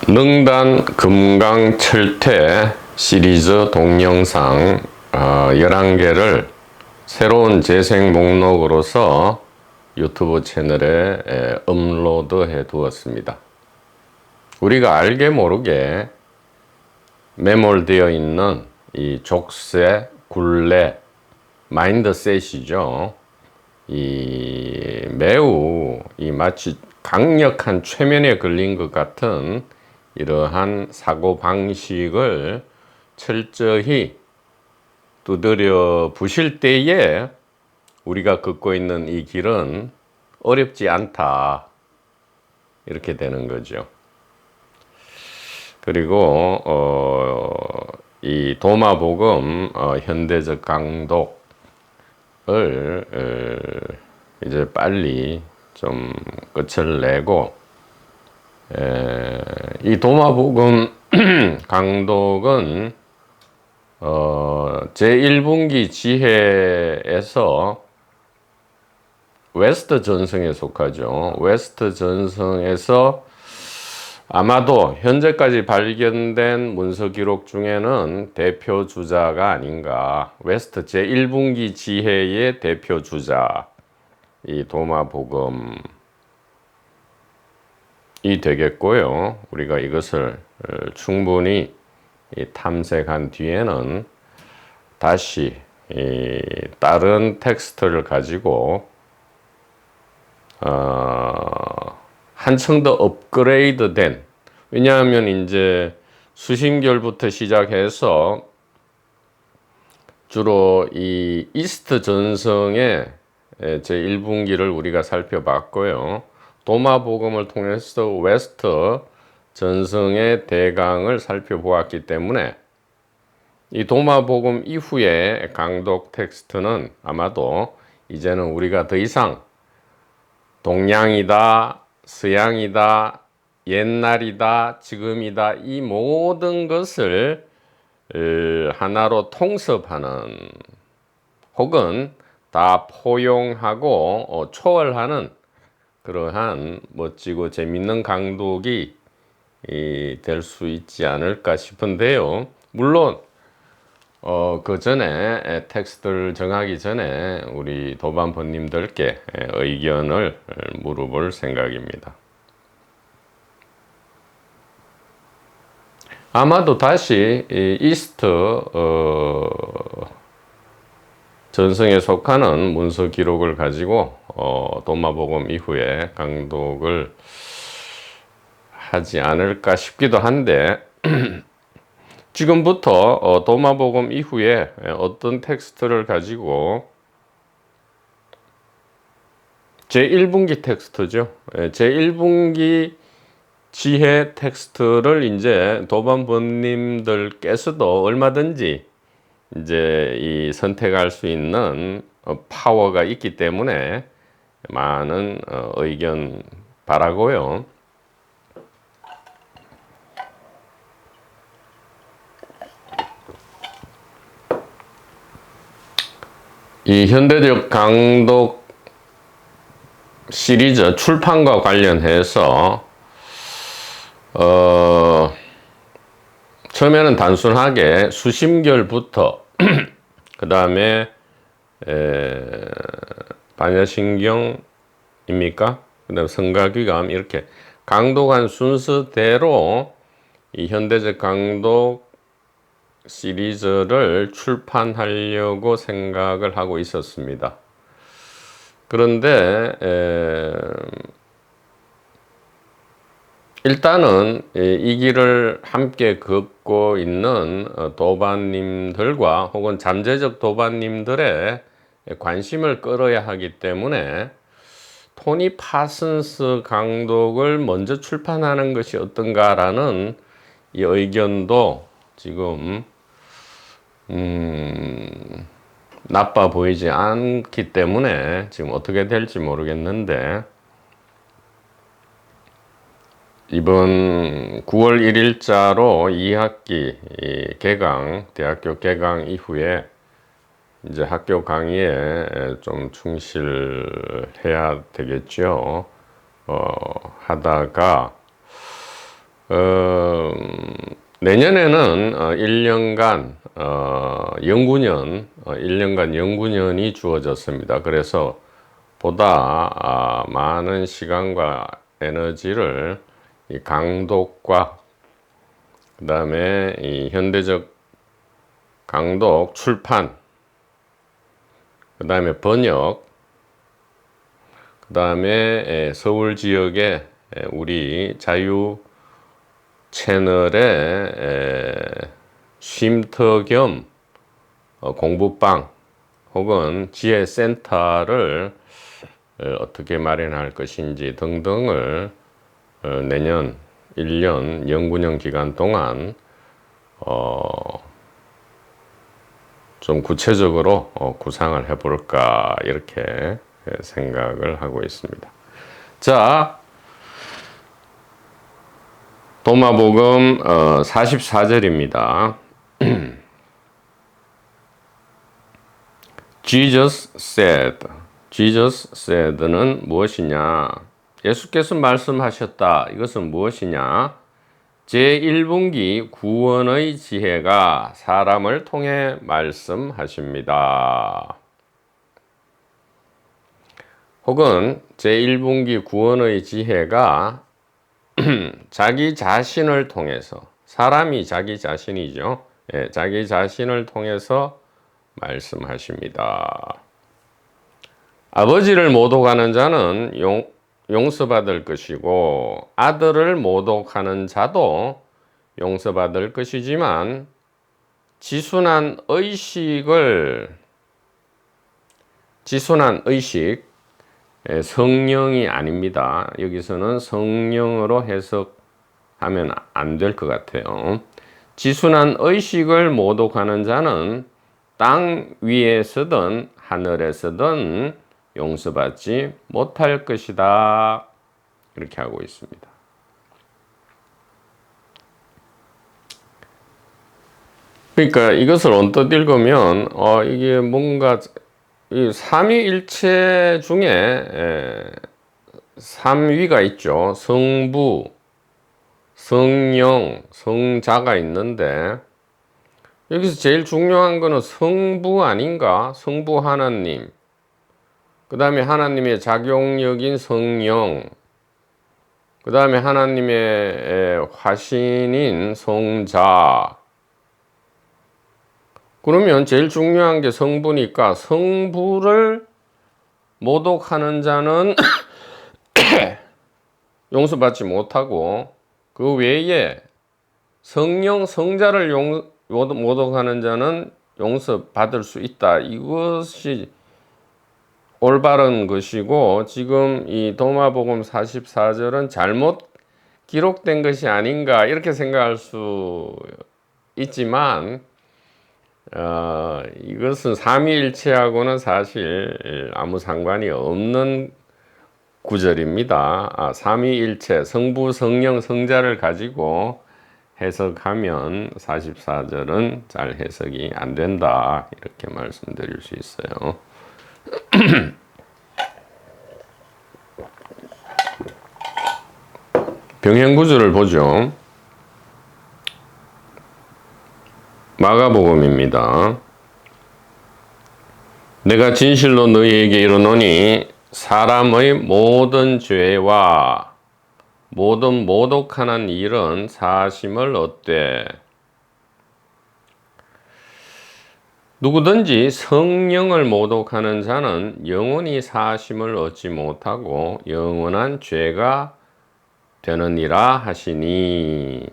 능단 금강철퇴 시리즈 동영상 11개를 새로운 재생 목록으로서 유튜브 채널에 업로드 해 두었습니다. 우리가 알게 모르게 매몰되어 있는 이 족쇄, 굴레, 마인드셋이죠. 매우 마치 강력한 최면에 걸린 것 같은 이러한 사고 방식을 철저히 두드려 부실 때에 우리가 걷고 있는 이 길은 어렵지 않다, 이렇게 되는 거죠. 그리고 이 도마복음 현대적 강독을 이제 빨리 좀 끝을 내고, 이 도마복음 강독은 제1분기 지혜에서 웨스트 전성에 속하죠. 웨스트 전성에서 아마도 현재까지 발견된 문서 기록 중에는 대표 주자가 아닌가. 웨스트 제1분기 지혜의 대표 주자, 이 도마복음이 되겠고요. 우리가 이것을 충분히 탐색한 뒤에는 다시 다른 텍스트를 가지고 한층 더 업그레이드된, 왜냐하면 이제 수신결부터 시작해서 주로 이 이스트 전성의 제1분기를 우리가 살펴봤고요. 도마복음을 통해서 웨스트 전성의 대강을 살펴보았기 때문에 이 도마복음 이후의 강독 텍스트는 아마도 이제는 우리가 더 이상 동양이다, 서양이다, 옛날이다, 지금이다, 이 모든 것을 하나로 통섭하는, 혹은 다 포용하고 초월하는 그러한 멋지고 재밌는 강독이 될 수 있지 않을까 싶은데요. 물론 그 전에 텍스트를 정하기 전에 우리 도반포님들께 의견을 물어볼 생각입니다. 아마도 다시 이스트 전성에 속하는 문서 기록을 가지고 도마복음 이후에 강독을 하지 않을까 싶기도 한데, 지금부터 도마복음 이후에 어떤 텍스트를 가지고, 제1분기 텍스트죠. 제1분기 지혜 텍스트를 이제 도반번님들께서도 얼마든지 이제 선택할 수 있는 파워가 있기 때문에 많은 의견 바라고요. 이 현대적 강독 시리즈 출판과 관련해서 처음에는 단순하게 수심결부터 그 다음에 반야신경입니까? 그 다음에 성가귀감, 이렇게 강독한 순서대로 이 현대적 강독 시리즈를 출판하려고 생각을 하고 있었습니다. 그런데 일단은 이 길을 함께 걷고 있는 도반님들과 혹은 잠재적 도반님들의 관심을 끌어야 하기 때문에 토니 파슨스 강독을 먼저 출판하는 것이 어떤가라는 이 의견도 지금 나빠 보이지 않기 때문에 지금 어떻게 될지 모르겠는데, 이번 9월 1일자로 2학기 개강, 대학교 개강 이후에 이제 학교 강의에 좀 충실해야 되겠죠. 하다가 내년에는 1년간 연구년 1년간 연구년이 주어졌습니다. 그래서 보다 많은 시간과 에너지를 이 강독과 그 다음에 이 현대적 강독 출판, 그 다음에 번역, 그 다음에 서울 지역에 우리 자유 채널의 쉼터 겸 공부방 혹은 지혜센터를 어떻게 마련할 것인지 등등을 내년 1년 연구년 기간 동안 좀 구체적으로 구상을 해볼까 이렇게 생각을 하고 있습니다. 자, 도마복음 44절입니다. Jesus said는 무엇이냐? 예수께서 말씀하셨다. 이것은 무엇이냐? 제1분기 구원의 지혜가 사람을 통해 말씀하십니다. 혹은 제1분기 구원의 지혜가 자기 자신을 통해서, 사람이 자기 자신이죠. 자기 자신을 통해서 말씀하십니다. 아버지를 모독하는 자는 용서받을 것이고 아들을 모독하는 자도 용서받을 것이지만 지순한 의식, 성령이 아닙니다. 여기서는 성령으로 해석하면 안 될 것 같아요. 지순한 의식을 모독하는 자는 땅 위에서든 하늘에서든 용서받지 못할 것이다. 이렇게 하고 있습니다. 그러니까 이것을 언뜻 읽으면 이게 뭔가 이 삼위일체 중에 3위가 있죠. 성부, 성령, 성자가 있는데 여기서 제일 중요한 거는 성부 아닌가? 성부 하나님, 그 다음에 하나님의 작용력인 성령, 그 다음에 하나님의 화신인 성자. 그러면 제일 중요한 게 성부니까 성부를 모독하는 자는 용서받지 못하고 그 외에 성령, 성자를 모독하는 자는 용서받을 수 있다. 이것이 올바른 것이고 지금 이 도마복음 44절은 잘못 기록된 것이 아닌가 이렇게 생각할 수 있지만 이것은 삼위일체하고는 사실 아무 상관이 없는 구절입니다. 삼위일체, 성부, 성령, 성자를 가지고 해석하면 44절은 잘 해석이 안 된다. 이렇게 말씀드릴 수 있어요. 병행구절을 보죠. 마가복음입니다. 내가 진실로 너희에게 이르노니 사람의 모든 죄와 모든 모독하는 일은 사심을 얻되 누구든지 성령을 모독하는 자는 영원히 사심을 얻지 못하고 영원한 죄가 되느니라 하시니.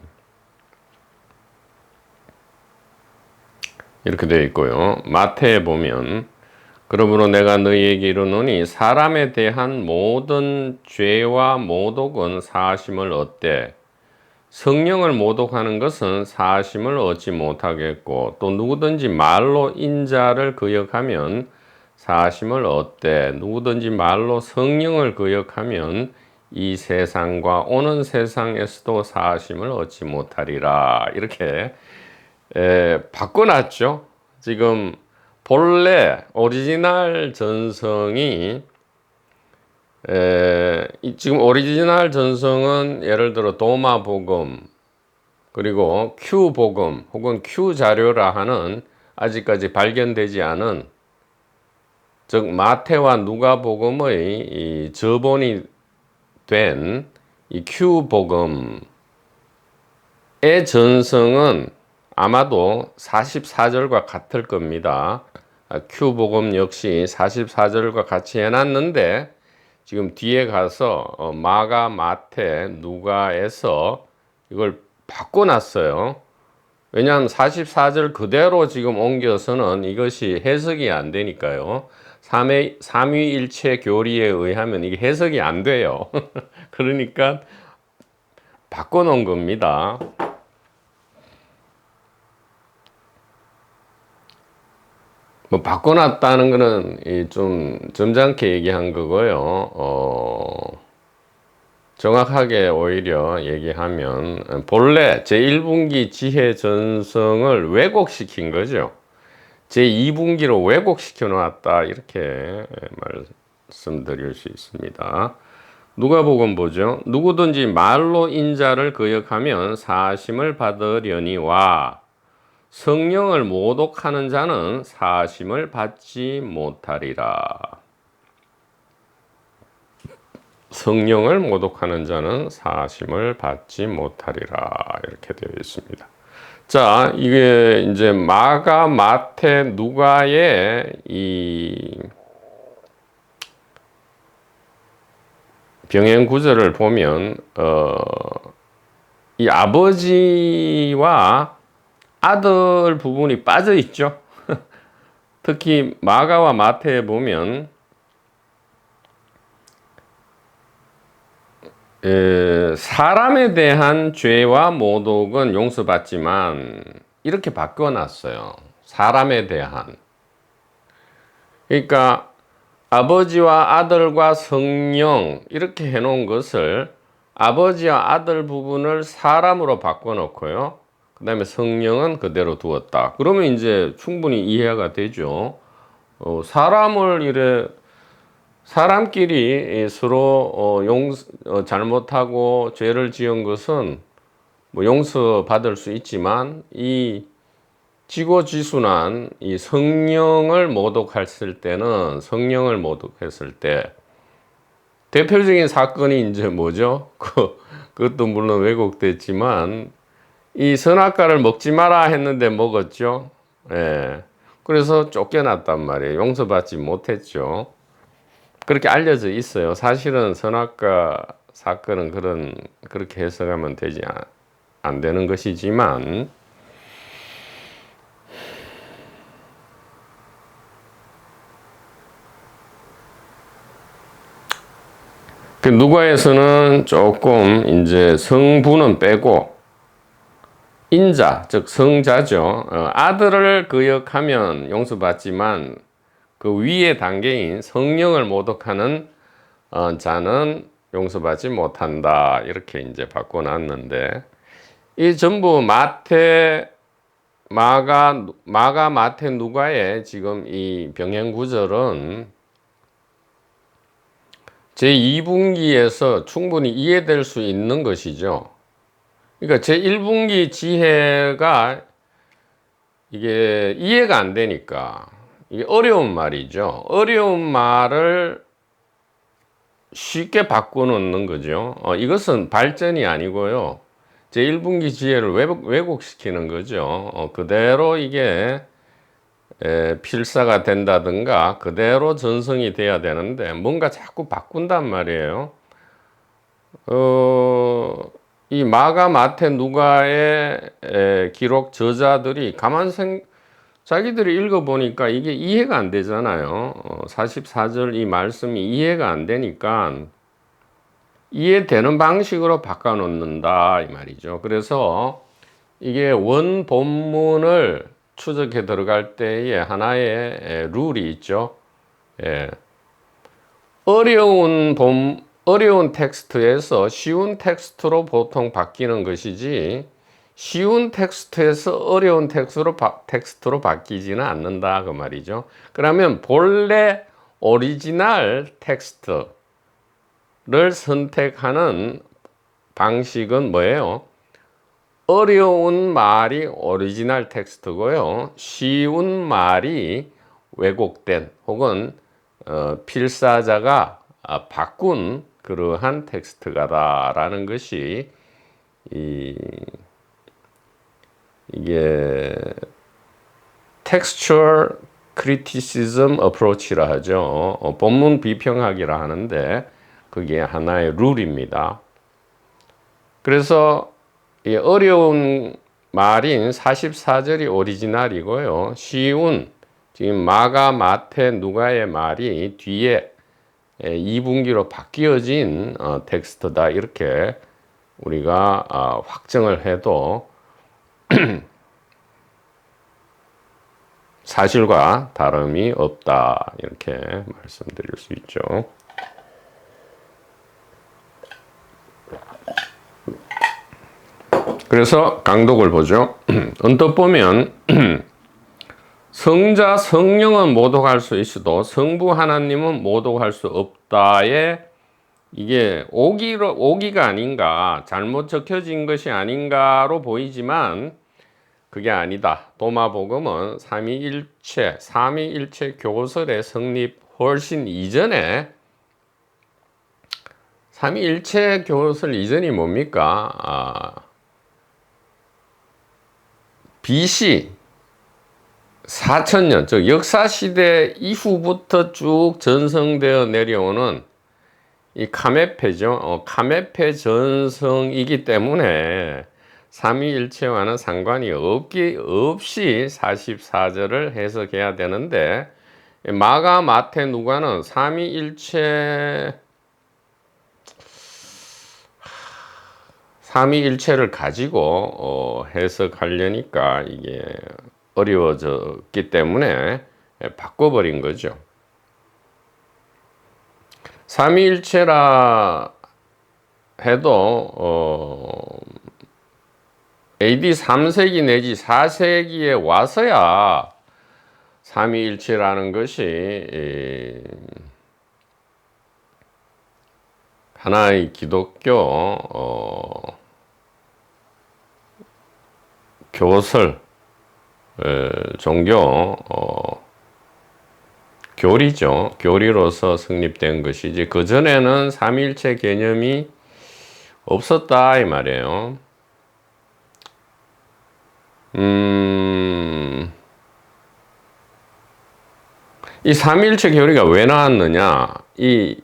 이렇게 되어 있고요. 마태에 보면 그러므로 내가 너희에게 이르노니 사람에 대한 모든 죄와 모독은 사심을 얻되 성령을 모독하는 것은 사심을 얻지 못하겠고 또 누구든지 말로 인자를 거역하면 사심을 얻되 누구든지 말로 성령을 거역하면 이 세상과 오는 세상에서도 사심을 얻지 못하리라. 이렇게 바꿔놨죠. 지금 본래 오리지널 전성이 지금 오리지널 전성은 예를 들어 도마복음 그리고 Q복음 혹은 Q자료라 하는 아직까지 발견되지 않은, 즉 마태와 누가복음의 이 저본이 된 이 Q복음의 전성은 아마도 44절과 같을 겁니다. Q복음 역시 44절과 같이 해놨는데 지금 뒤에 가서 마가, 마태, 누가에서 이걸 바꿔놨어요. 왜냐하면 44절 그대로 지금 옮겨서는 이것이 해석이 안 되니까요. 삼위일체 교리에 의하면 이게 해석이 안 돼요. 그러니까 바꿔놓은 겁니다. 뭐 바꿔놨다는 거는 좀 점잖게 얘기한 거고요. 정확하게 오히려 얘기하면 본래 제1분기 지혜 전성을 왜곡시킨 거죠. 제2분기로 왜곡시켜 놨다, 이렇게 말씀드릴 수 있습니다. 누가복음 보죠. 누구든지 말로 인자를 거역하면 사심을 받으려니와 성령을 모독하는 자는 사심을 받지 못하리라. 성령을 모독하는 자는 사심을 받지 못하리라, 이렇게 되어 있습니다. 자, 이게 이제 마가, 마태, 누가의 이 병행 구절을 보면 이 아버지와 아들 부분이 빠져 있죠. 특히 마가와 마태에 보면 사람에 대한 죄와 모독은 용서받지만 이렇게 바꿔놨어요. 사람에 대한. 그러니까 아버지와 아들과 성령 이렇게 해놓은 것을 아버지와 아들 부분을 사람으로 바꿔놓고요. 그 다음에 성령은 그대로 두었다. 그러면 이제 충분히 이해가 되죠. 사람끼리 서로 잘못하고 죄를 지은 것은 뭐 용서받을 수 있지만 이 지고지순한 이 성령을 모독했을 때 대표적인 사건이 이제 뭐죠? 그것도 물론 왜곡됐지만 이 선악과를 먹지 마라 했는데 먹었죠. 예. 그래서 쫓겨났단 말이에요. 용서받지 못했죠. 그렇게 알려져 있어요. 사실은 선악과 사건은 그렇게 해석하면 안 되는 것이지만, 그 누가에서는 조금 이제 성부는 빼고 인자, 즉 성자죠. 아들을 거역하면 용서받지만 그 위의 단계인 성령을 모독하는 자는 용서받지 못한다, 이렇게 이제 바꿔놨는데, 이 전부 마가, 마태, 누가의 지금 이 병행 구절은 제2분기에서 충분히 이해될 수 있는 것이죠. 그러니까 제1분기 지혜가 이게 이해가 안 되니까 이게 어려운 말이죠. 어려운 말을 쉽게 바꿔놓는 거죠. 이것은 발전이 아니고요. 제1분기 지혜를 왜곡시키는 거죠. 그대로 이게 필사가 된다든가 그대로 전성이 돼야 되는데 뭔가 자꾸 바꾼단 말이에요. 이 마가, 마태, 누가의 기록 저자들이 자기들이 읽어보니까 이게 이해가 안 되잖아요. 44절 이 말씀이 이해가 안 되니까 이해되는 방식으로 바꿔놓는다, 이 말이죠. 그래서 이게 원 본문을 추적해 들어갈 때에 하나의 룰이 있죠. 어려운 텍스트에서 쉬운 텍스트로 보통 바뀌는 것이지, 쉬운 텍스트에서 어려운 텍스트로 바뀌지는 않는다, 그 말이죠. 그러면 본래 오리지널 텍스트를 선택하는 방식은 뭐예요? 어려운 말이 오리지널 텍스트고요. 쉬운 말이 왜곡된 혹은 필사자가 바꾼 그러한 텍스트가다라는 것이 이게 textual criticism approach라 하죠. 본문 비평학이라 하는데 그게 하나의 룰입니다. 그래서 이 어려운 말인 44절이 오리지널이고요. 쉬운 지금 마가, 마태, 누가의 말이 뒤에 2분기로 바뀌어진 텍스트다 이렇게 우리가 확정을 해도 사실과 다름이 없다 이렇게 말씀드릴 수 있죠. 그래서 강독을 보죠. 언뜻 보면 성자 성령은 모독할 수 있어도 성부 하나님은 모독할 수 없다에 이게 오기가 아닌가, 잘못 적혀진 것이 아닌가로 보이지만 그게 아니다. 도마복음은 삼위일체 교설의 성립 훨씬 이전에 삼위일체 교설 이전이 뭡니까? BC 4000년, 즉 역사시대 이후부터 쭉 전성되어 내려오는 이 카메페죠. 카메페 전성이기 때문에 삼위일체와는 상관이 없이 44절을 해석해야 되는데 마가, 마태, 누가는 삼위일체를 가지고 해석하려니까 이게 어려워졌기 때문에 바꿔버린 거죠. 삼위일체라 해도 AD 3세기 내지 4세기에 와서야 삼위일체라는 것이 하나의 기독교 교설 종교 교리죠. 교리로서 성립된 것이지 그 전에는 삼위일체 개념이 없었다 이 말이에요. 이 삼위일체 교리가 왜 나왔느냐? 이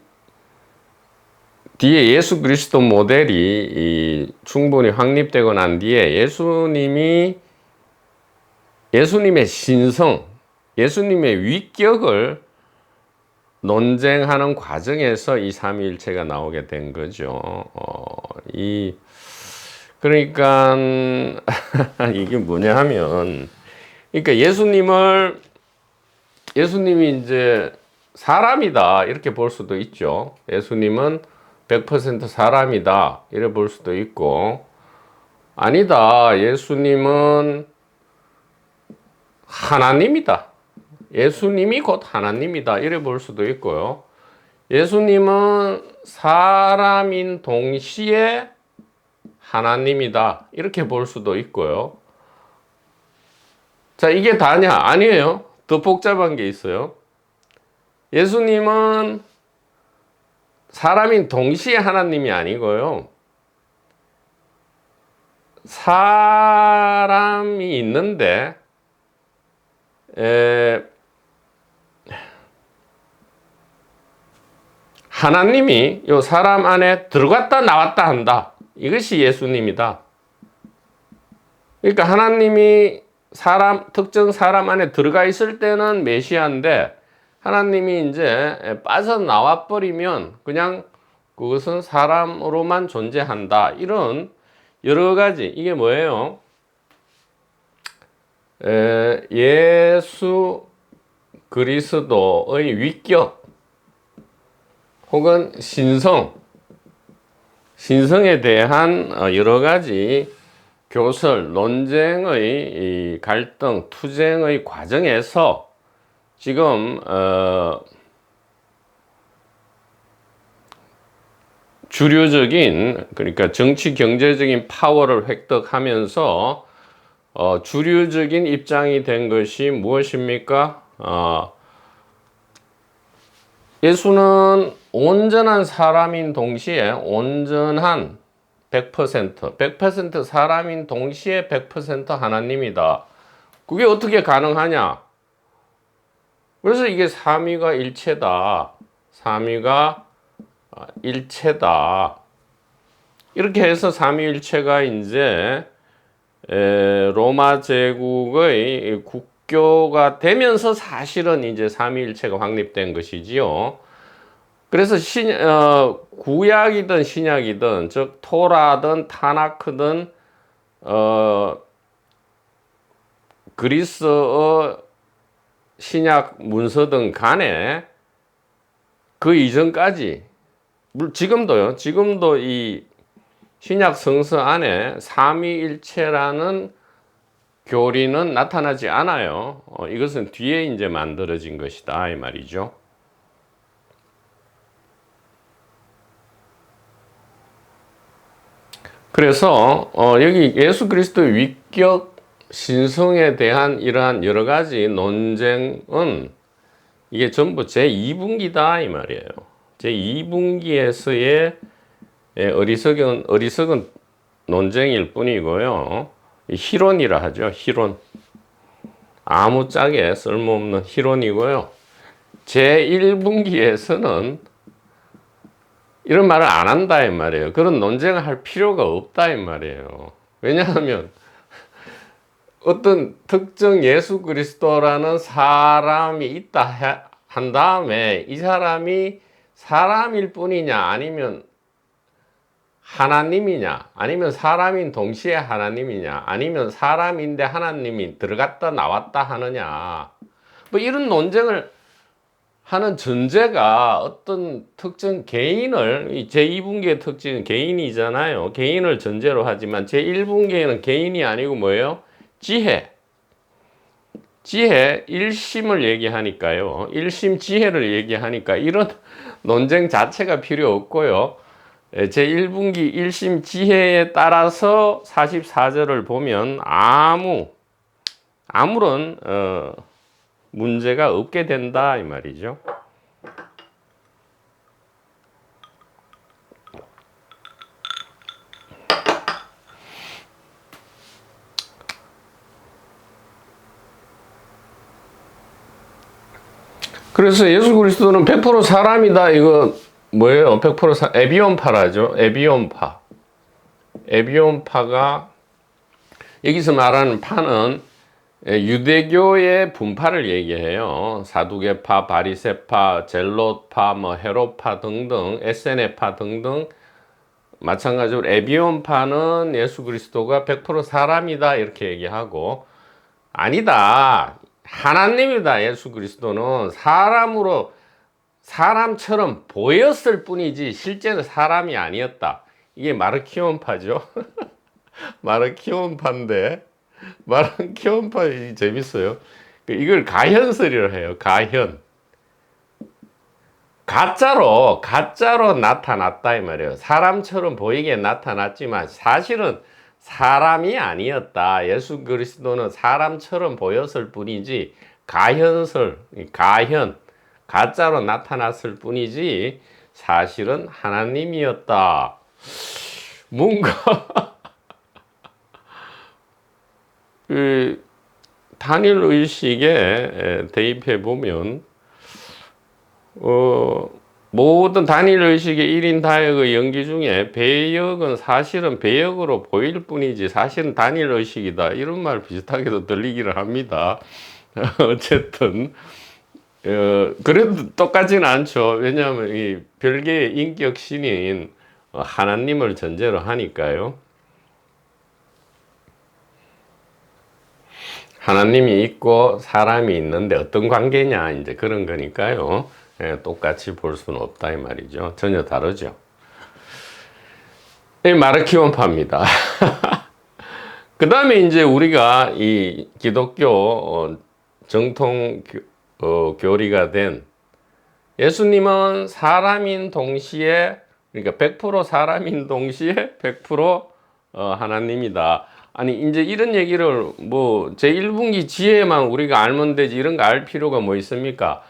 뒤에 예수 그리스도 모델이 충분히 확립되고 난 뒤에 예수님의 신성, 예수님의 위격을 논쟁하는 과정에서 이 삼위일체가 나오게 된 거죠. 그러니까 이게 뭐냐 하면, 그러니까 예수님이 이제 사람이다 이렇게 볼 수도 있죠. 예수님은 100% 사람이다 이래 볼 수도 있고, 아니다 예수님은 하나님이다, 예수님이 곧 하나님이다 이래 볼 수도 있고요. 예수님은 사람인 동시에 하나님이다 이렇게 볼 수도 있고요. 자, 이게 다냐? 아니에요. 더 복잡한 게 있어요. 예수님은 사람인 동시에 하나님이 아니고요. 사람이 있는데 하나님이 이 사람 안에 들어갔다 나왔다 한다. 이것이 예수님이다. 그러니까 하나님이 특정 사람 안에 들어가 있을 때는 메시아인데 하나님이 이제 빠져나와 버리면 그냥 그것은 사람으로만 존재한다. 이런 여러 가지, 이게 뭐예요? 예수 그리스도의 위격 혹은 신성에 대한 여러 가지 교설, 논쟁의 갈등, 투쟁의 과정에서 지금 주류적인, 그러니까 정치 경제적인 파워를 획득하면서 주류적인 입장이 된 것이 무엇입니까? 예수는 온전한 사람인 동시에 온전한 100% 사람인 동시에 100% 하나님이다. 그게 어떻게 가능하냐? 그래서 이게 삼위가 일체다. 삼위가 일체다. 이렇게 해서 삼위일체가 이제 로마 제국의 국교가 되면서 사실은 이제 삼위일체가 확립된 것이지요. 그래서 구약이든 신약이든, 즉 토라든 타나크든 그리스어 신약 문서든 간에 그 이전까지, 지금도 이 신약 성서 안에 삼위일체라는 교리는 나타나지 않아요. 이것은 뒤에 이제 만들어진 것이다 이 말이죠. 그래서 여기 예수 그리스도의 위격 신성에 대한 이러한 여러 가지 논쟁은 이게 전부 제2분기다 이 말이에요. 제2분기에서의 어리석은 논쟁일 뿐이고요. 희론이라 하죠. 희론. 아무짝에 쓸모없는 희론이고요. 제1분기에서는 이런 말을 안 한다 이 말이에요. 그런 논쟁을 할 필요가 없다 이 말이에요. 왜냐하면 어떤 특정 예수 그리스도라는 사람이 있다 한 다음에 이 사람이 사람일 뿐이냐, 아니면 하나님이냐, 아니면 사람인 동시에 하나님이냐, 아니면 사람인데 하나님이 들어갔다 나왔다 하느냐, 뭐 이런 논쟁을 하는 전제가 어떤 특정 개인을, 제2분기의 특징은 개인이잖아요. 개인을 전제로 하지만 제1분기에는 개인이 아니고 뭐예요? 지혜, 일심을 얘기하니까요. 일심 지혜를 얘기하니까 이런 논쟁 자체가 필요 없고요. 제1분기 일심 지혜에 따라서 44절을 보면 아무런 문제가 없게 된다 이 말이죠. 그래서 예수 그리스도는 100% 사람이다. 이거 뭐예요? 100% 에비온파라죠. 에비온파가 여기서 말하는 파는 유대교의 분파를 얘기해요. 사두개파, 바리새파, 젤롯파, 뭐 헤롯파 등등, 에세네파 등등. 마찬가지로 에비온파는 예수 그리스도가 100% 사람이다 이렇게 얘기하고, 아니다, 하나님이다. 예수 그리스도는 사람처럼 보였을 뿐이지 실제는 사람이 아니었다. 이게 마르키온파죠. 마르키온파인데, 마르키온파 재밌어요. 이걸 가현설이라 해요. 가짜로 나타났다 이 말이에요. 사람처럼 보이게 나타났지만 사실은 사람이 아니었다. 예수 그리스도는 사람처럼 보였을 뿐이지 가짜로 나타났을 뿐이지 사실은 하나님이었다. 뭔가 그 단일 의식에 대입해 보면 모든 단일 의식의 1인 다역의 연기 중에 배역은 사실은 배역으로 보일 뿐이지 사실은 단일 의식이다. 이런 말 비슷하게도 들리기를 합니다. 어쨌든 그래도 똑같지는 않죠. 왜냐하면 이 별개의 인격 신인 하나님을 전제로 하니까요. 하나님이 있고 사람이 있는데 어떤 관계냐, 이제 그런 거니까요. 똑같이 볼 수는 없다 이 말이죠. 전혀 다르죠. 이 마르키온파입니다. 그 다음에 이제 우리가 이 기독교 정통 교리가 된 예수님은 사람인 동시에 그러니까 100% 사람인 동시에 100% 하나님이다. 아니 이제 이런 얘기를 뭐 제1분기 지혜만 우리가 알면 되지 이런 거 알 필요가 뭐 있습니까?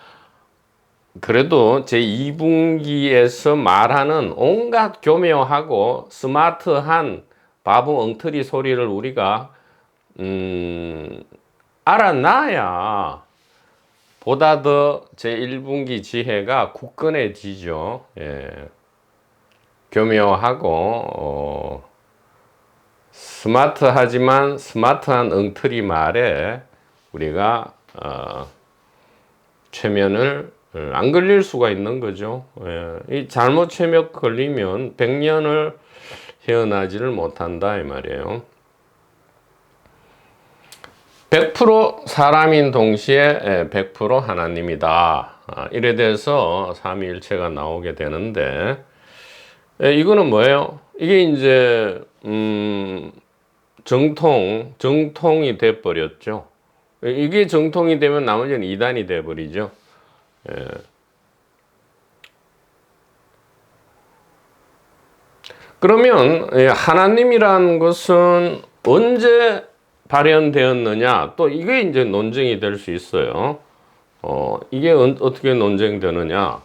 그래도 제2분기에서 말하는 온갖 교묘하고 스마트한 바보 엉터리 소리를 우리가 알아놔야 보다 더 제1분기 지혜가 굳건해지죠. 예. 교묘하고 스마트하지만 스마트한 엉터리 말에 우리가 최면을 안 걸릴 수가 있는 거죠. 예. 이 잘못 최면 걸리면 100년을 헤어나지를 못한다 이 말이에요. 100% 사람인 동시에 100% 하나님이다. 이래 돼서 삼위일체가 나오게 되는데 이거는 뭐예요? 이게 이제 정통이 돼 버렸죠. 이게 정통이 되면 나머지는 이단이 돼 버리죠. 예. 그러면 하나님이란 것은 언제 발현되었느냐? 또 이게 이제 논쟁이 될 수 있어요. 이게 어떻게 논쟁되느냐?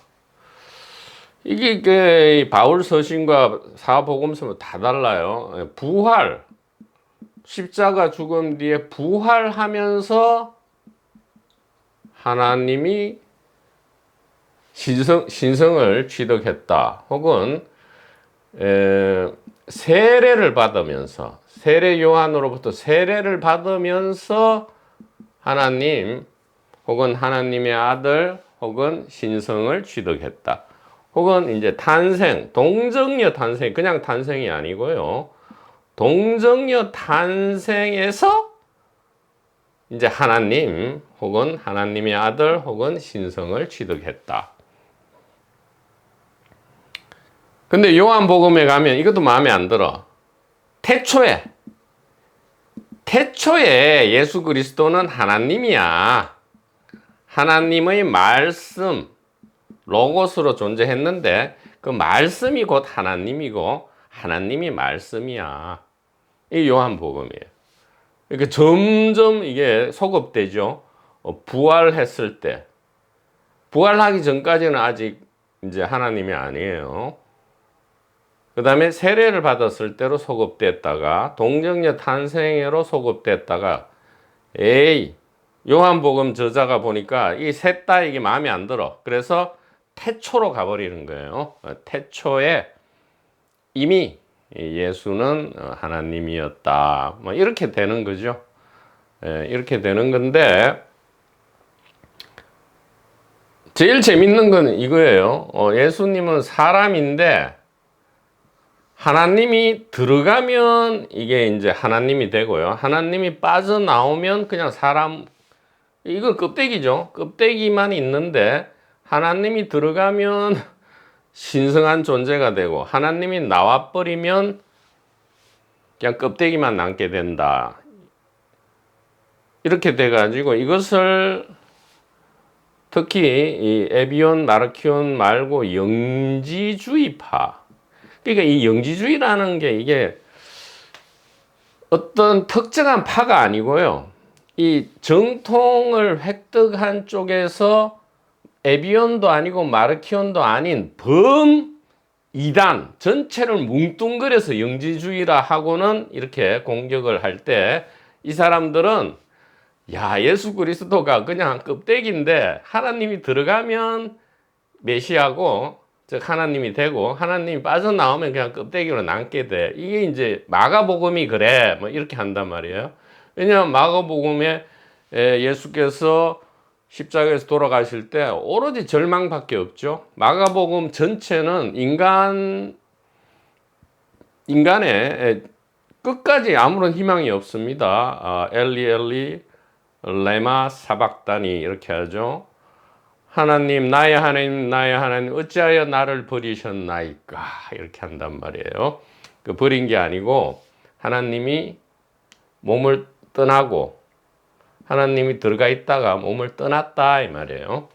이게 바울 서신과 사복음서는 다 달라요. 부활, 십자가 죽음 뒤에 부활하면서 하나님이 신성을 취득했다. 혹은 세례를 받으면서 세례 요한으로부터 세례를 받으면서 하나님 혹은 하나님의 아들 혹은 신성을 취득했다. 혹은 이제 탄생, 동정녀 탄생, 그냥 탄생이 아니고요. 동정녀 탄생에서 이제 하나님 혹은 하나님의 아들 혹은 신성을 취득했다. 근데 요한복음에 가면 이것도 마음에 안 들어. 태초에 예수 그리스도는 하나님이야. 하나님의 말씀, 로고스로 존재했는데 그 말씀이 곧 하나님이고 하나님이 말씀이야. 이 요한복음이에요. 그러니까 점점 이게 소급되죠. 부활했을 때. 부활하기 전까지는 아직 이제 하나님이 아니에요. 그 다음에 세례를 받았을 때로 소급됐다가 동정녀 탄생회로 소급됐다가 요한복음 저자가 보니까 이 셋 다 이게 마음에 안 들어. 그래서 태초로 가버리는 거예요. 태초에 이미 예수는 하나님이었다. 뭐 이렇게 되는 거죠. 이렇게 되는 건데 제일 재밌는 건 이거예요. 예수님은 사람인데 하나님이 들어가면 이게 이제 하나님이 되고요. 하나님이 빠져나오면 그냥 사람, 이건 껍데기죠. 껍데기만 있는데 하나님이 들어가면 신성한 존재가 되고 하나님이 나와버리면 그냥 껍데기만 남게 된다. 이렇게 돼가지고 이것을 특히 이 에비온 마르키온 말고 영지주의파, 그러니까 이 영지주의라는 게 이게 어떤 특정한 파가 아니고요. 이 정통을 획득한 쪽에서 에비온도 아니고 마르키온도 아닌 이단 전체를 뭉뚱그려서 영지주의라 하고는 이렇게 공격을 할 때 이 사람들은 야, 예수 그리스도가 그냥 껍데기인데 하나님이 들어가면 메시아고 즉 하나님이 되고 하나님이 빠져나오면 그냥 껍데기로 남게 돼. 이게 이제 마가복음이 그래. 뭐 이렇게 한단 말이에요. 왜냐하면 마가복음에 예수께서 십자가에서 돌아가실 때 오로지 절망밖에 없죠. 마가복음 전체는 인간의 끝까지 아무런 희망이 없습니다. 엘리 레마 사박다니 이렇게 하죠. 하나님 나의 하나님 어찌하여 나를 버리셨나이까 이렇게 한단 말이에요. 그 버린 게 아니고 하나님이 몸을 떠나고 하나님이 들어가 있다가 몸을 떠났다 이 말이에요.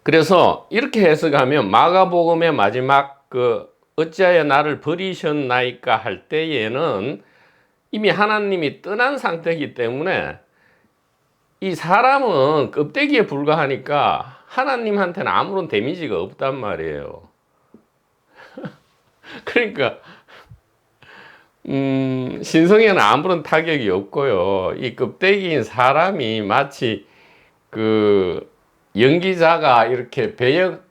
그래서 이렇게 해석하면 마가복음의 마지막 어찌하여 나를 버리셨나이까 할 때에는 이미 하나님이 떠난 상태이기 때문에 이 사람은 껍데기에 불과하니까 하나님한테는 아무런 데미지가 없단 말이에요. 그러니까 신성에는 아무런 타격이 없고요. 이 껍데기인 사람이 마치 연기자가 이렇게 배역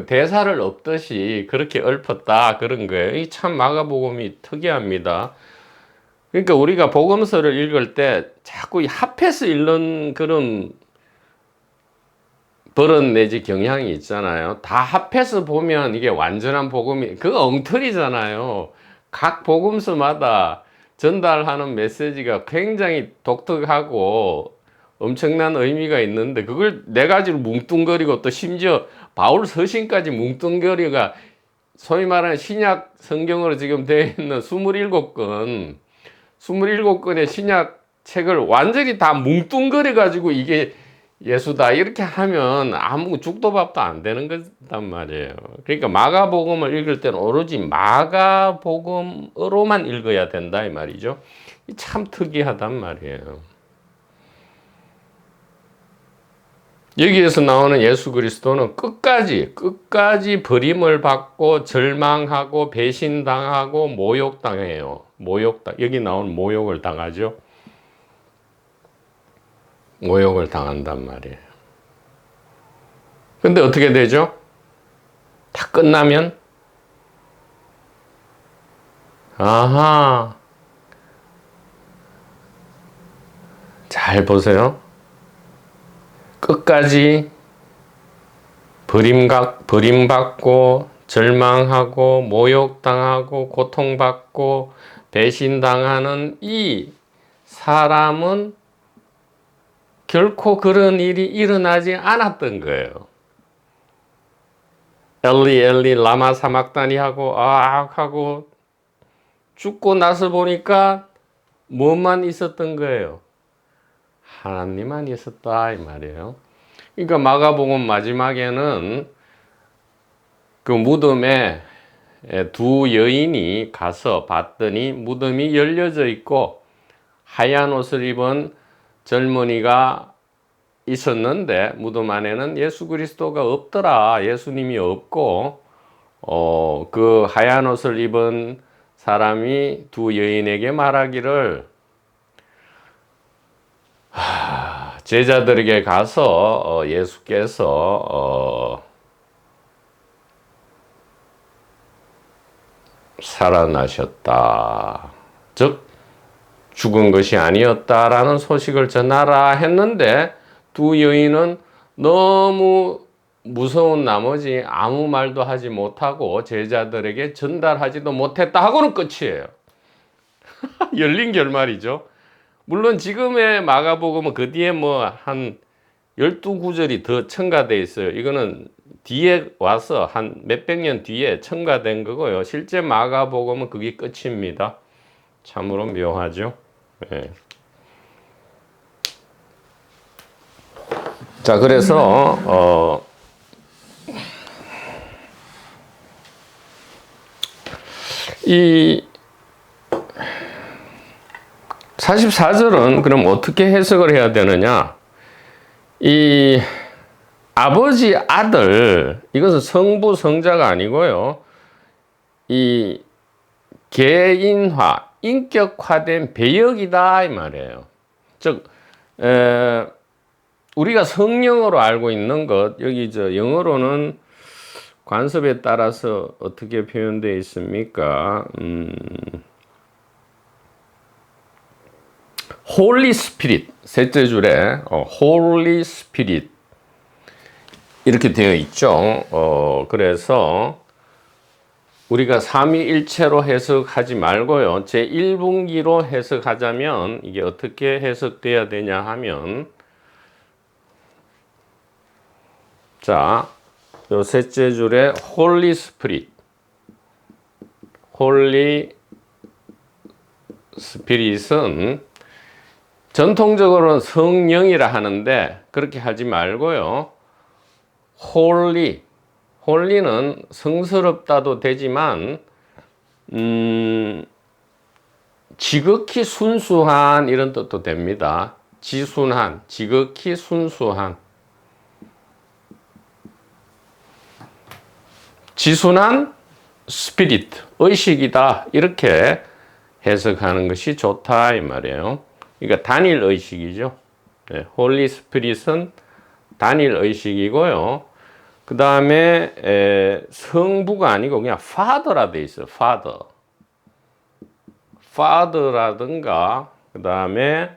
대사를 없듯이 그렇게 읊었다 그런 거예요. 이 참 마가복음이 특이합니다. 그러니까 우리가 복음서를 읽을 때 자꾸 합해서 읽는 그런 버릇 내지 경향이 있잖아요. 다 합해서 보면 이게 완전한 복음이, 그거 엉터리잖아요. 각 복음서마다 전달하는 메시지가 굉장히 독특하고 엄청난 의미가 있는데 그걸 네 가지로 뭉뚱거리고 또 심지어 바울 서신까지 뭉뚱거리가 소위 말하는 신약 성경으로 지금 되어 있는 27권의 신약 책을 완전히 다 뭉뚱거려 가지고 이게 예수다 이렇게 하면 아무 죽도 밥도 안 되는 거단 말이에요. 그러니까 마가복음을 읽을 때는 오로지 마가복음으로만 읽어야 된다 이 말이죠. 참 특이하단 말이에요. 여기에서 나오는 예수 그리스도는 끝까지 버림을 받고 절망하고 배신당하고 모욕당해요. 여기 나온 모욕을 당하죠. 모욕을 당한단 말이에요. 근데 어떻게 되죠? 다 끝나면 아하, 잘 보세요. 끝까지 버림받고 절망하고 모욕당하고 고통받고 배신당하는 이 사람은 결코 그런 일이 일어나지 않았던 거예요. 엘리 엘리 라마 사막다니 하고 하고 죽고 나서 보니까 뭐만 있었던 거예요? 하나님만 있었다 이 말이에요. 그러니까 마가복음 마지막에는 그 무덤에 두 여인이 가서 봤더니 무덤이 열려져 있고 하얀 옷을 입은 젊은이가 있었는데 무덤 안에는 예수 그리스도가 없더라. 예수님이 없고 그 하얀 옷을 입은 사람이 두 여인에게 말하기를 제자들에게 가서 예수께서 살아나셨다. 즉 죽은 것이 아니었다라는 소식을 전하라 했는데 두 여인은 너무 무서운 나머지 아무 말도 하지 못하고 제자들에게 전달하지도 못했다 하고는 끝이에요. 열린 결말이죠. 물론 지금의 마가복음은 그 뒤에 한 12구절이 더 첨가되어 있어요. 이거는 뒤에 와서 한 몇백 년 뒤에 첨가된 거고요. 실제 마가복음은 그게 끝입니다. 참으로 묘하죠. 네. 자, 그래서 이 44절은 그럼 어떻게 해석을 해야 되느냐? 이 아버지 아들, 이것은 성부 성자가 아니고요. 이 개인화, 인격화된 배역이다 이 말이에요. 즉 우리가 성령으로 알고 있는 것, 여기 영어로는 관습에 따라서 어떻게 표현되어 있습니까? Holy Spirit, 셋째 줄에 Holy Spirit 이렇게 되어 있죠. 그래서 우리가 삼위일체로 해석하지 말고요. 제1분기로 해석하자면 이게 어떻게 해석돼야 되냐 하면 자, 요 셋째 줄에 Holy Spirit, Holy Spirit은 전통적으로는 성령이라 하는데 그렇게 하지 말고요. 홀리. 홀리는 성스럽다도 되지만 지극히 순수한 이런 뜻도 됩니다. 지순한, 지극히 순수한. 지순한 스피릿, 의식이다. 이렇게 해석하는 것이 좋다 이 말이에요. 그러니까 단일 의식이죠. 네, 홀리 스피릿은 단일 의식이고요. 그 다음에 성부가 아니고 그냥 father라 돼 있어요. father라든가 그 다음에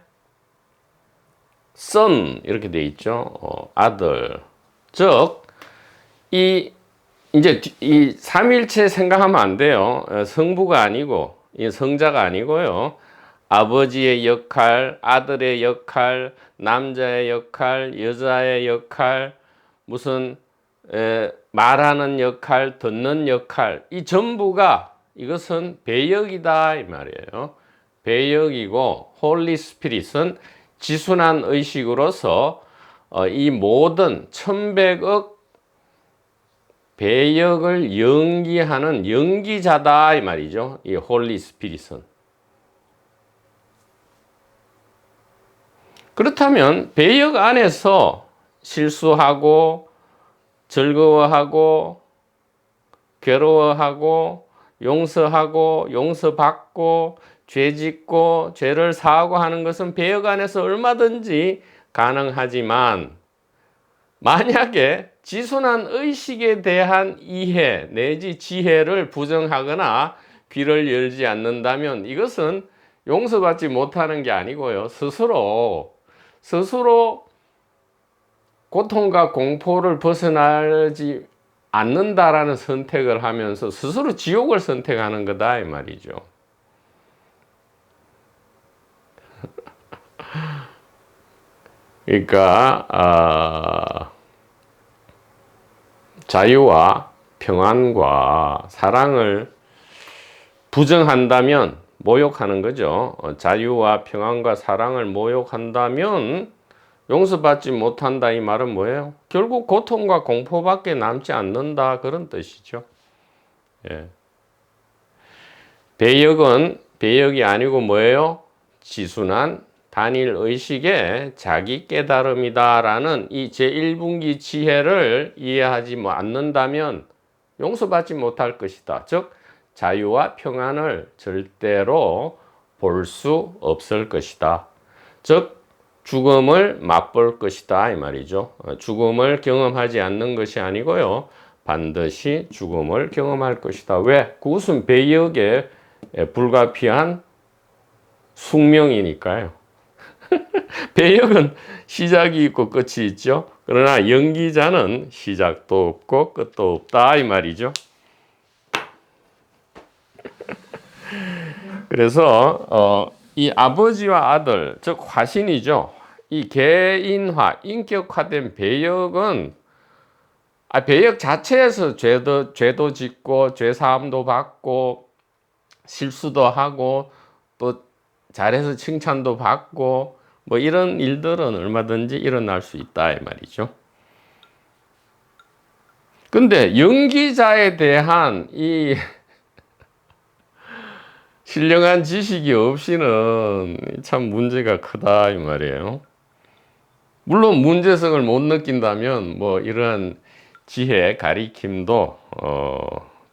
son 이렇게 돼 있죠. 아들. 즉 이제 이 삼일체 생각하면 안 돼요. 성부가 아니고 성자가 아니고요. 아버지의 역할, 아들의 역할, 남자의 역할, 여자의 역할, 무슨 말하는 역할, 듣는 역할, 이 전부가 이것은 배역이다 이 말이에요. 배역이고 홀리 스피릿은 지순한 의식으로서 이 모든 천백억 배역을 연기하는 연기자다 이 말이죠. 이 홀리 스피릿은. 그렇다면 배역 안에서 실수하고 즐거워하고 괴로워하고 용서하고 용서받고 죄짓고 죄를 사하고 하는 것은 배역 안에서 얼마든지 가능하지만 만약에 지순한 의식에 대한 이해 내지 지혜를 부정하거나 귀를 열지 않는다면 이것은 용서받지 못하는 게 아니고요. 스스로 고통과 공포를 벗어나지 않는다라는 선택을 하면서 스스로 지옥을 선택하는 거다 이 말이죠. 그러니까 자유와 평안과 사랑을 부정한다면 모욕하는 거죠. 자유와 평안과 사랑을 모욕한다면 용서받지 못한다 이 말은 뭐예요? 결국 고통과 공포밖에 남지 않는다 그런 뜻이죠. 예. 배역이 아니고 뭐예요? 지순한 단일 의식의 자기 깨달음이다라는 이 제1분기 지혜를 이해하지 않는다면 용서받지 못할 것이다. 즉 자유와 평안을 절대로 볼 수 없을 것이다. 즉 죽음을 맛볼 것이다 이 말이죠. 죽음을 경험하지 않는 것이 아니고요. 반드시 죽음을 경험할 것이다. 왜? 그것은 배역에 불가피한 숙명이니까요. 배역은 시작이 있고 끝이 있죠. 그러나 연기자는 시작도 없고 끝도 없다 이 말이죠. 그래서 이 아버지와 아들, 즉 화신이죠. 이 개인화, 인격화된 배역은 배역 자체에서 죄도 짓고 죄사함도 받고 실수도 하고 또 잘해서 칭찬도 받고 뭐 이런 일들은 얼마든지 일어날 수 있다 이 말이죠. 근데 연기자에 대한 이 신령한 지식이 없이는 참 문제가 크다 이 말이에요. 물론 문제성을 못 느낀다면 뭐 이러한 지혜 가리킴도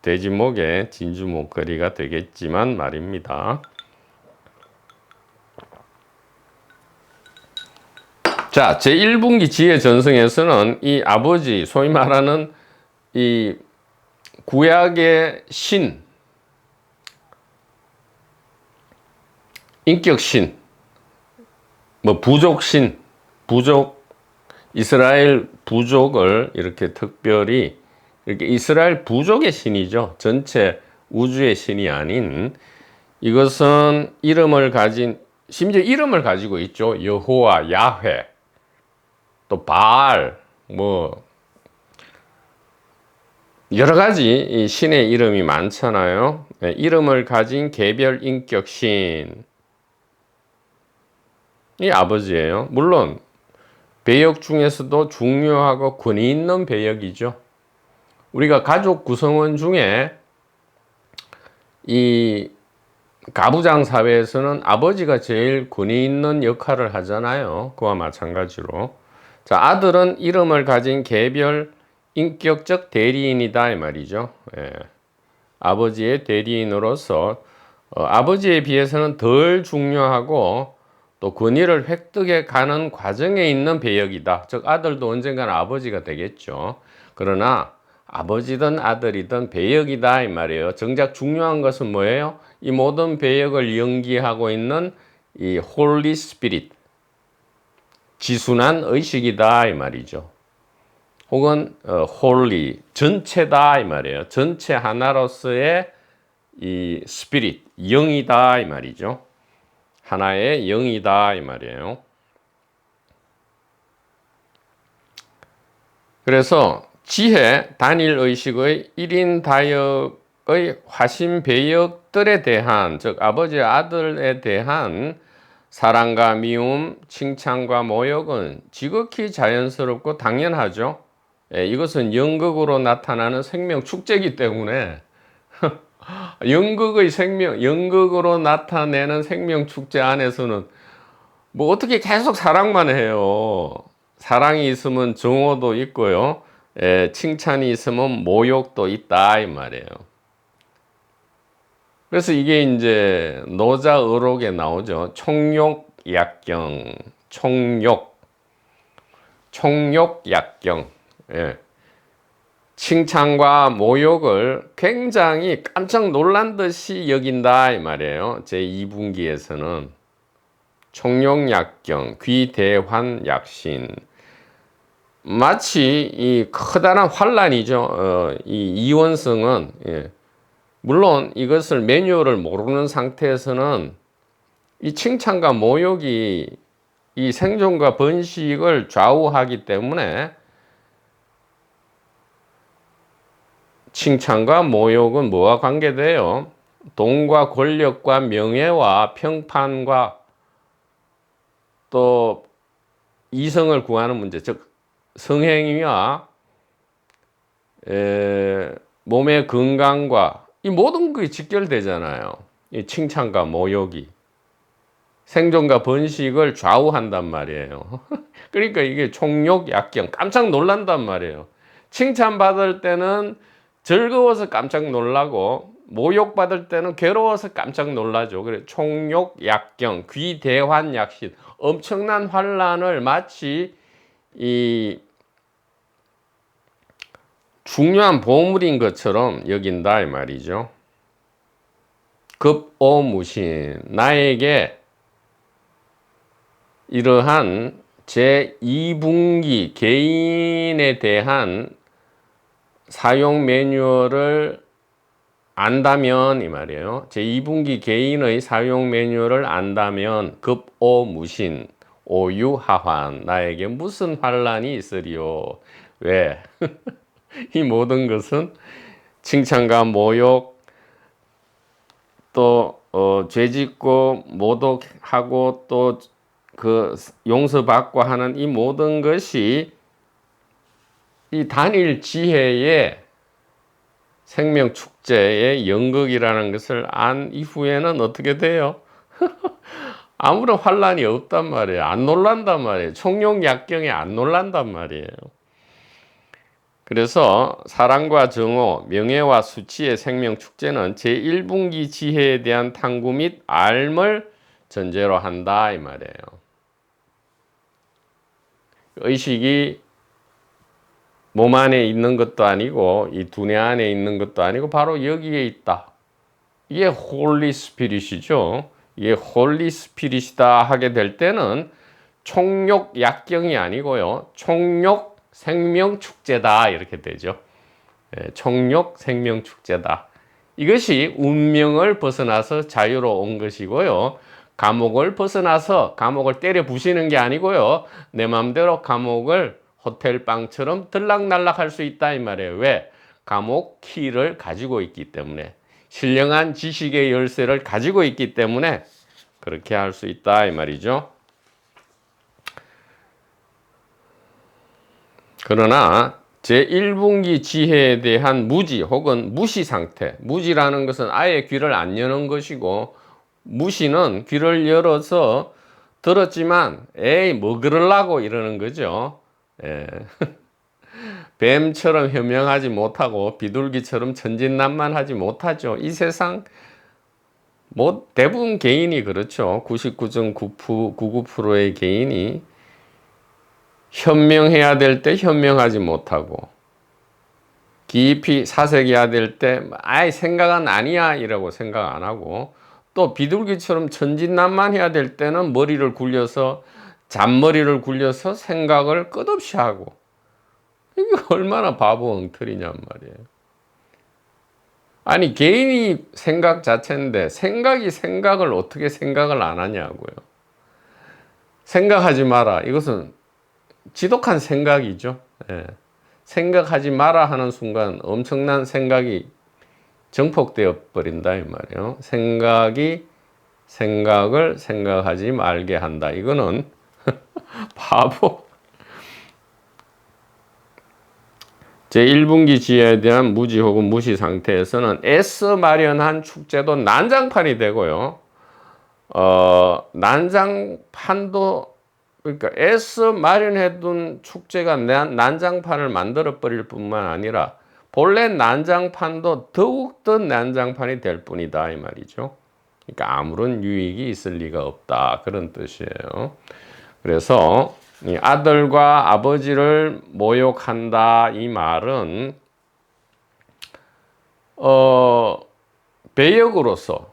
돼지목의 진주 목걸이가 되겠지만 말입니다. 자, 제1분기 지혜 전승에서는 이 아버지, 소위 말하는 이 구약의 신, 인격신, 뭐 부족신, 이스라엘 부족을 이렇게 특별히 이렇게 이스라엘 부족의 신이죠. 전체 우주의 신이 아닌 이것은 이름을 가진 심지어 이름을 가지고 있죠. 여호와, 야훼, 또 바알, 뭐 여러 가지 이 신의 이름이 많잖아요. 이름을 가진 개별 인격 신이 아버지예요. 물론 배역 중에서도 중요하고 권위 있는 배역이죠. 우리가 가족 구성원 중에 이 가부장 사회에서는 아버지가 제일 권위 있는 역할을 하잖아요. 그와 마찬가지로. 자, 아들은 이름을 가진 개별 인격적 대리인이다 이 말이죠. 예. 아버지의 대리인으로서 아버지에 비해서는 덜 중요하고 또 권위를 획득해 가는 과정에 있는 배역이다. 즉 아들도 언젠가는 아버지가 되겠죠. 그러나 아버지든 아들이든 배역이다 이 말이에요. 정작 중요한 것은 뭐예요? 이 모든 배역을 연기하고 있는 이 홀리 스피릿, 지순한 의식이다 이 말이죠. 혹은 홀리, 전체다 이 말이에요. 전체 하나로서의 이 스피릿, 영이다 이 말이죠. 하나의 영이다 이 말이에요. 그래서 지혜, 단일의식의 1인 다역의 화신 배역들에 대한, 즉 아버지 아들에 대한 사랑과 미움, 칭찬과 모욕은 지극히 자연스럽고 당연하죠. 예, 이것은 연극으로 나타나는 생명 축제이기 때문에 연극의 생명, 연극으로 나타내는 생명 축제 안에서는 뭐 어떻게 계속 사랑만 해요. 사랑이 있으면 정오도 있고요. 예, 칭찬이 있으면 모욕도 있다 이 말이에요. 그래서 이게 이제 노자의록에 나오죠. 총욕약경, 총욕약경. 예. 칭찬과 모욕을 굉장히 깜짝 놀란 듯이 여긴다 이 말이에요. 제2분기에서는 총욕약경, 귀대환약신. 마치 이 커다란 환란이죠. 이 이원성은 예. 물론 이것을 매뉴얼을 모르는 상태에서는 이 칭찬과 모욕이 이 생존과 번식을 좌우하기 때문에 칭찬과 모욕은 뭐와 관계돼요? 돈과 권력과 명예와 평판과 또 이성을 구하는 문제, 즉 성행위와 몸의 건강과 이 모든 것이 직결되잖아요. 이 칭찬과 모욕이 생존과 번식을 좌우한단 말이에요. 그러니까 이게 총욕약경, 깜짝 놀란단 말이에요. 칭찬받을 때는 즐거워서 깜짝 놀라고 모욕받을 때는 괴로워서 깜짝 놀라죠. 그래 총욕약경, 귀대환약신, 엄청난 환란을 마치 이 중요한 보물인 것처럼 여긴다 이 말이죠. 급오무신, 나에게 이러한 제2분기 개인에 대한 사용 매뉴얼을 안다면 이 말이에요. 제2분기 개인의 사용 매뉴얼을 안다면 급오무신, 오유하환, 나에게 무슨 환란이 있으리요. 왜? 이 모든 것은 칭찬과 모욕, 또 죄짓고 모독하고 또 그 용서받고 하는 이 모든 것이 이 단일 지혜의 생명 축제의 연극이라는 것을 안 이후에는 어떻게 돼요? 아무런 환란이 없단 말이에요. 안 놀란단 말이에요. 총욕약경에 안 놀란단 말이에요. 그래서 사랑과 정오, 명예와 수치의 생명 축제는 제1분기 지혜에 대한 탐구 및 알을 전제로 한다 이 말이에요. 의식이 몸 안에 있는 것도 아니고 이 두뇌 안에 있는 것도 아니고 바로 여기에 있다. 이게 홀리 스피릿이죠. 이게 홀리 스피릿이다 하게 될 때는 총욕약경이 아니고요. 총욕 생명 축제다 이렇게 되죠. 총욕 생명 축제다. 이것이 운명을 벗어나서 자유로 온 것이고요. 감옥을 벗어나서 감옥을 때려 부시는 게 아니고요. 내 마음대로 감옥을 호텔방처럼 들락날락할 수 있다 이 말이에요. 왜? 감옥 키를 가지고 있기 때문에, 신령한 지식의 열쇠를 가지고 있기 때문에 그렇게 할 수 있다 이 말이죠. 그러나 제1분기 지혜에 대한 무지 혹은 무시 상태, 무지라는 것은 아예 귀를 안 여는 것이고, 무시는 귀를 열어서 들었지만 에이 뭐 그러려고 이러는 거죠. 예. 뱀처럼 현명하지 못하고 비둘기처럼 천진난만하지 못하죠. 이 세상 뭐 대부분 개인이 그렇죠. 99.99%의 개인이 현명해야 될 때 현명하지 못하고, 깊이 사색해야 될 때 아이 생각은 아니야 이라고 생각 안 하고, 또 비둘기처럼 천진난만해야 될 때는 머리를 굴려서 잔머리를 굴려서 생각을 끝없이 하고, 이게 얼마나 바보 엉터리냔 말이에요. 아니 개인이 생각 자체인데 생각이 생각을 어떻게 생각을 안 하냐고요. 생각하지 마라. 이것은 지독한 생각이죠. 예. 생각하지 마라 하는 순간 엄청난 생각이 정폭되어 버린다 이 말이에요. 생각이 생각을 생각하지 말게 한다. 이거는 바보. 제1분기 지혜에 대한 무지 혹은 무시 상태에서는 애써 마련한 축제도 난장판이 되고요. 난장판도, 그러니까 애써 마련해둔 축제가 난장판을 만들어 버릴 뿐만 아니라 본래 난장판도 더욱더 난장판이 될 뿐이다 이 말이죠. 그러니까 아무런 유익이 있을 리가 없다 그런 뜻이에요. 그래서 이 아들과 아버지를 모욕한다 이 말은 배역으로서,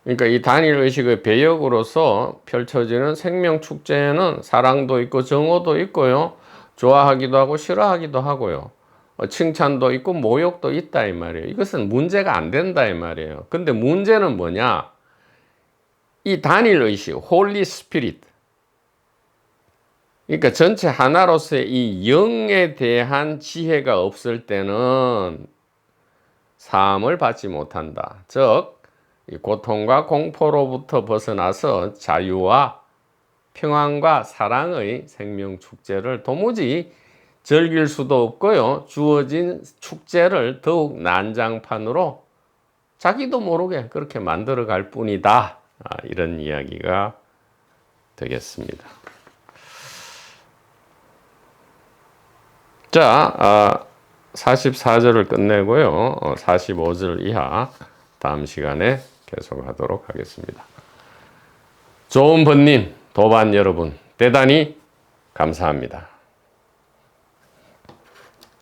그러니까 이 단일 의식의 배역으로서 펼쳐지는 생명 축제에는 사랑도 있고 정오도 있고요. 좋아하기도 하고 싫어하기도 하고요. 칭찬도 있고 모욕도 있다 이 말이에요. 이것은 문제가 안 된다 이 말이에요. 근데 문제는 뭐냐? 이 단일 의식, 홀리 스피릿. 그러니까 전체 하나로서의 이 영에 대한 지혜가 없을 때는 사함을 받지 못한다. 즉, 이 고통과 공포로부터 벗어나서 자유와 평안과 사랑의 생명 축제를 도무지 즐길 수도 없고요. 주어진 축제를 더욱 난장판으로 자기도 모르게 그렇게 만들어 갈 뿐이다. 이런 이야기가 되겠습니다. 자, 44절을 끝내고요. 45절 이하 다음 시간에 계속하도록 하겠습니다. 좋은 번님, 도반 여러분, 대단히 감사합니다.